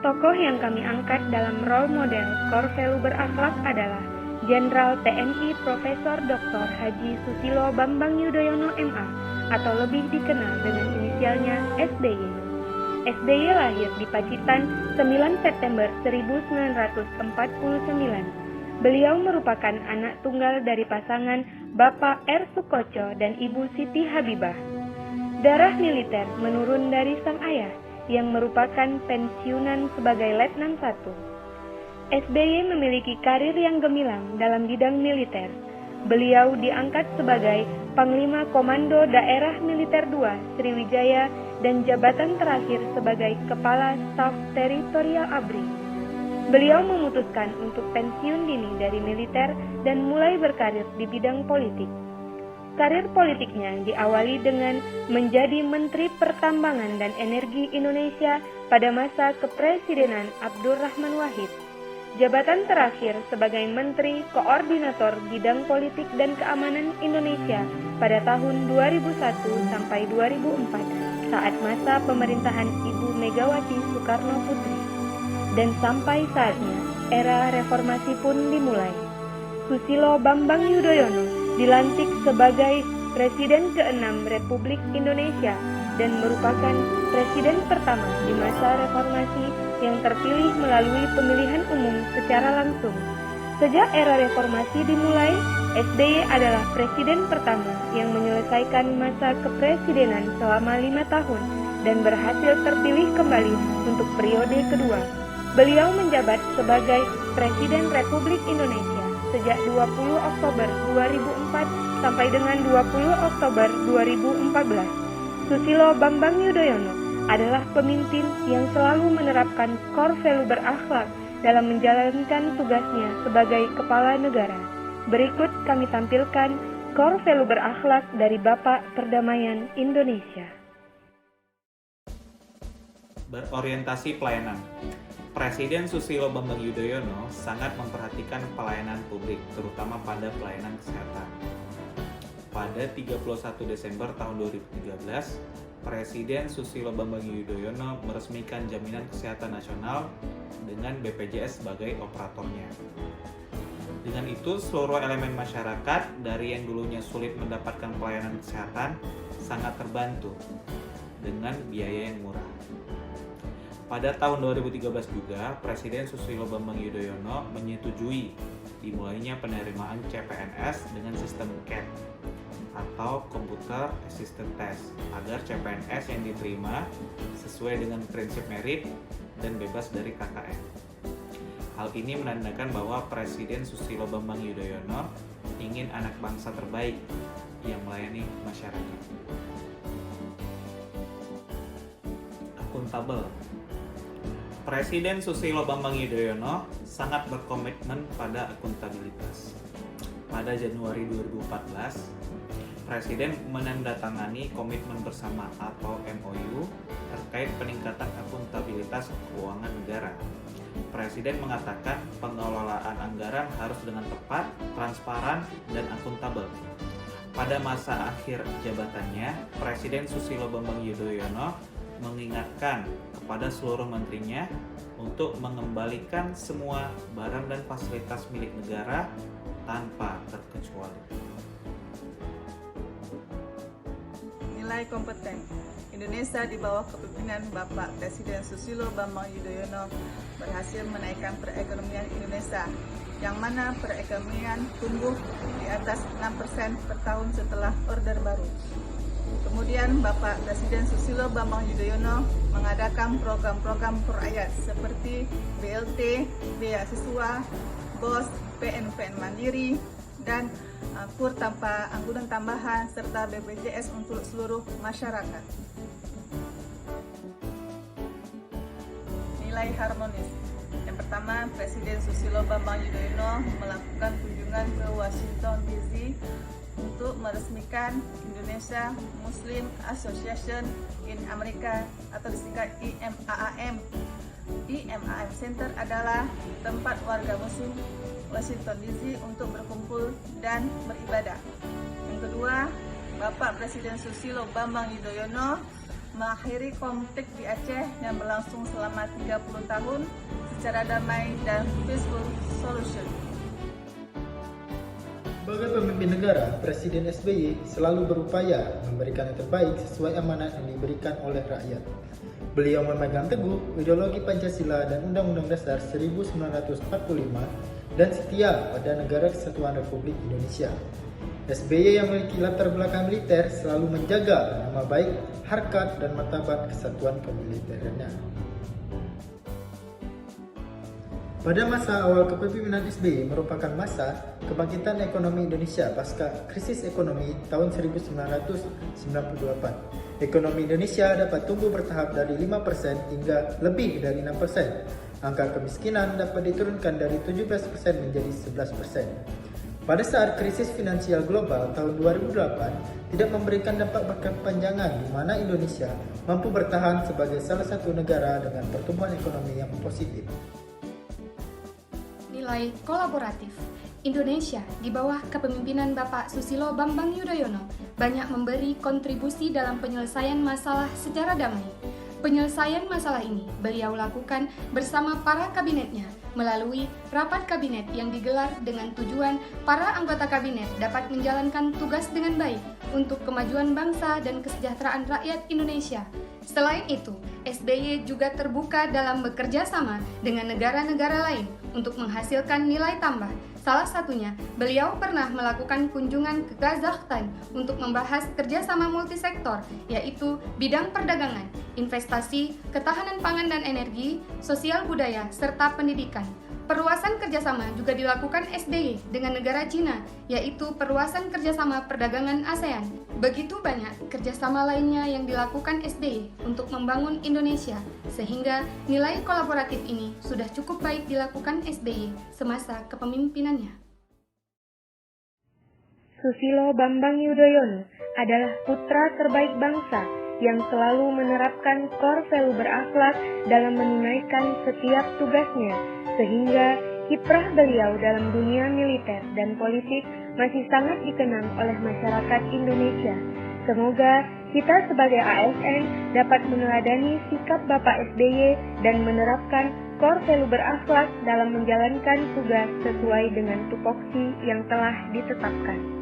Tokoh yang kami angkat dalam role model core value berakhlak adalah Jenderal TNI Profesor Dr. Haji Susilo Bambang Yudhoyono MA atau lebih dikenal dengan inisialnya SBY. SBY lahir di Pacitan 9 September 1949. Beliau merupakan anak tunggal dari pasangan Bapak R. Sukoco dan Ibu Siti Habibah. Darah militer menurun dari sang ayah yang merupakan pensiunan sebagai Letnan 1. SBY memiliki karir yang gemilang dalam bidang militer. Beliau diangkat sebagai Panglima Komando Daerah Militer II Sriwijaya dan jabatan terakhir sebagai Kepala Staf Teritorial ABRI. Beliau memutuskan untuk pensiun dini dari militer dan mulai berkarir di bidang politik. Karir politiknya diawali dengan menjadi Menteri Pertambangan dan Energi Indonesia pada masa kepresidenan Abdurrahman Wahid. Jabatan terakhir sebagai Menteri Koordinator Bidang Politik dan Keamanan Indonesia pada tahun 2001 sampai 2004 saat masa pemerintahan Ibu Megawati Soekarno Putri. Dan sampai saatnya era reformasi pun dimulai. Susilo Bambang Yudhoyono dilantik sebagai Presiden ke-6 Republik Indonesia dan merupakan Presiden pertama di masa reformasi yang terpilih melalui pemilihan umum secara langsung. Sejak era reformasi dimulai, SBY adalah Presiden pertama yang menyelesaikan masa kepresidenan selama 5 tahun dan berhasil terpilih kembali untuk periode kedua. Beliau menjabat sebagai Presiden Republik Indonesia sejak 20 Oktober 2004 sampai dengan 20 Oktober 2014. Susilo Bambang Yudhoyono adalah pemimpin yang selalu menerapkan core value berakhlak dalam menjalankan tugasnya sebagai kepala negara. Berikut kami tampilkan core value berakhlak dari Bapak Perdamaian Indonesia. Berorientasi pelayanan. Presiden Susilo Bambang Yudhoyono sangat memperhatikan pelayanan publik, terutama pada pelayanan kesehatan. Pada 31 Desember tahun 2013, Presiden Susilo Bambang Yudhoyono meresmikan Jaminan Kesehatan Nasional dengan BPJS sebagai operatornya. Dengan itu, seluruh elemen masyarakat dari yang dulunya sulit mendapatkan pelayanan kesehatan sangat terbantu dengan biaya yang murah. Pada tahun 2013 juga, Presiden Susilo Bambang Yudhoyono menyetujui dimulainya penerimaan CPNS dengan sistem CAT atau Computer Assisted Test agar CPNS yang diterima sesuai dengan prinsip merit dan bebas dari KKN. Hal ini menandakan bahwa Presiden Susilo Bambang Yudhoyono ingin anak bangsa terbaik yang melayani masyarakat. Akuntabel. Presiden Susilo Bambang Yudhoyono sangat berkomitmen pada akuntabilitas. Pada Januari 2014, Presiden menandatangani komitmen bersama atau MOU terkait peningkatan akuntabilitas keuangan negara. Presiden mengatakan pengelolaan anggaran harus dengan tepat, transparan, dan akuntabel. Pada masa akhir jabatannya, Presiden Susilo Bambang Yudhoyono mengingatkan kepada seluruh menterinya untuk mengembalikan semua barang dan fasilitas milik negara tanpa terkecuali. Nilai kompeten. Indonesia di bawah kepemimpinan Bapak Presiden Susilo Bambang Yudhoyono berhasil menaikkan perekonomian Indonesia, yang mana perekonomian tumbuh di atas 6% per tahun setelah Orde Baru. Kemudian Bapak Presiden Susilo Bambang Yudhoyono mengadakan program-program prorakyat seperti BLT, beasiswa, BOS, PNPN Mandiri, dan KUR tanpa anggunan tambahan serta BPJS untuk seluruh masyarakat. Nilai harmonis. Yang pertama, Presiden Susilo Bambang Yudhoyono melakukan kunjungan ke Washington DC untuk meresmikan Indonesia Muslim Association in America atau disingkat IMAAM. IMAAM Center adalah tempat warga Muslim Washington DC untuk berkumpul dan beribadah. Yang kedua, Bapak Presiden Susilo Bambang Yudhoyono mengakhiri konflik di Aceh yang berlangsung selama 30 tahun secara damai dan peaceful solution. Sebagai pemimpin negara, Presiden SBY selalu berupaya memberikan yang terbaik sesuai amanat yang diberikan oleh rakyat. Beliau memegang teguh ideologi Pancasila dan Undang-Undang Dasar 1945 dan setia pada Negara Kesatuan Republik Indonesia. SBY yang memiliki latar belakang militer selalu menjaga nama baik, harkat, dan martabat kesatuan kemiliterannya. Pada masa awal kepemimpinan SBY merupakan masa kebangkitan ekonomi Indonesia pasca krisis ekonomi tahun 1998. Ekonomi Indonesia dapat tumbuh bertahap dari 5% hingga lebih dari 6%. Angka kemiskinan dapat diturunkan dari 17% menjadi 11%. Pada saat krisis finansial global tahun 2008 tidak memberikan dampak berkepanjangan di mana Indonesia mampu bertahan sebagai salah satu negara dengan pertumbuhan ekonomi yang positif. Nilai kolaboratif. Indonesia di bawah kepemimpinan Bapak Susilo Bambang Yudhoyono banyak memberi kontribusi dalam penyelesaian masalah secara damai. Penyelesaian masalah ini beliau lakukan bersama para kabinetnya melalui rapat kabinet yang digelar dengan tujuan para anggota kabinet dapat menjalankan tugas dengan baik untuk kemajuan bangsa dan kesejahteraan rakyat Indonesia. Selain itu, SBY juga terbuka dalam bekerja sama dengan negara-negara lain untuk menghasilkan nilai tambah. Salah satunya, beliau pernah melakukan kunjungan ke Kazakhstan untuk membahas kerjasama multisektor, yaitu bidang perdagangan, investasi, ketahanan pangan dan energi, sosial budaya, serta pendidikan. Perluasan kerjasama juga dilakukan SBY dengan negara Cina, yaitu perluasan kerjasama perdagangan ASEAN. Begitu banyak kerjasama lainnya yang dilakukan SBY untuk membangun Indonesia, sehingga nilai kolaboratif ini sudah cukup baik dilakukan SBY semasa kepemimpinannya. Susilo Bambang Yudhoyono adalah putra terbaik bangsa yang selalu menerapkan core value berakhlak dalam menunaikan setiap tugasnya, sehingga kiprah beliau dalam dunia militer dan politik masih sangat dikenang oleh masyarakat Indonesia. Semoga kita sebagai ASN dapat meneladani sikap Bapak SBY dan menerapkan core value berakhlak dalam menjalankan tugas sesuai dengan tupoksi yang telah ditetapkan.